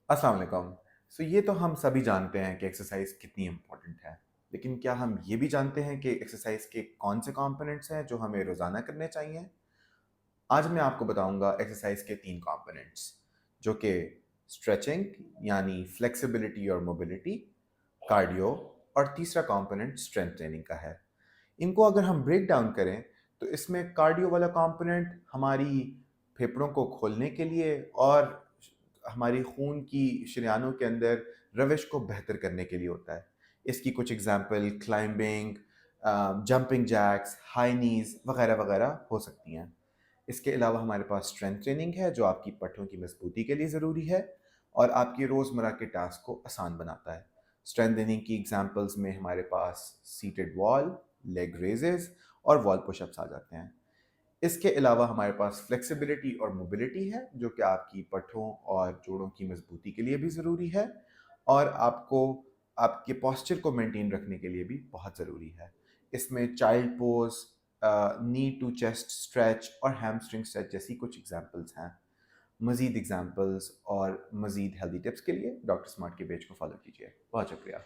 अस्सलाम वालेकुम। ये तो हम सभी जानते हैं कि एक्सरसाइज कितनी इम्पोर्टेंट है, लेकिन क्या हम ये भी जानते हैं कि एक्सरसाइज के कौन से कंपोनेंट्स हैं जो हमें रोज़ाना करने चाहिए? आज मैं आपको बताऊंगा एक्सरसाइज के 3 कंपोनेंट्स, जो कि स्ट्रेचिंग यानी फ्लेक्सिबिलिटी और मोबिलिटी, कार्डियो और तीसरा कंपोनेंट स्ट्रेंथ ट्रेनिंग का है। इनको अगर हम ब्रेक डाउन करें तो इसमें कार्डियो वाला कंपोनेंट हमारी फेफड़ों को खोलने के लिए और हमारी खून की शरीयानों के अंदर रविश को बेहतर करने के लिए होता है। इसकी कुछ example climbing, jumping jacks, high नीज वगैरह वगैरह हो सकती हैं। इसके अलावा हमारे पास स्ट्रेंथ ट्रेनिंग है जो आपकी पट्टों की मजबूती के लिए ज़रूरी है और आपकी रोज़मर्रा के टास्क को आसान बनाता है। स्ट्रेंथ ट्रेनिंग की एग्जांपल्स में हमारे पास सीटेड वॉल, लेग रेजेस और वॉल पुशअप्स आ जाते हैं। इसके अलावा हमारे पास फ्लेक्सिबिलिटी और मोबिलिटी है जो कि आपकी पट्टों और जोड़ों की मजबूती के लिए भी ज़रूरी है और आपको आपके पोस्चर को मेंटेन रखने के लिए भी बहुत ज़रूरी है। इसमें child pose, knee to chest stretch और हैमस्ट्रिंग स्ट्रेच जैसी कुछ एग्जांपल्स हैं। मज़ीद एग्जांपल्स और मज़ीद हेल्दी टिप्स के लिए डॉक्टर स्मार्ट के पेज को फॉलो कीजिए। बहुत शुक्रिया।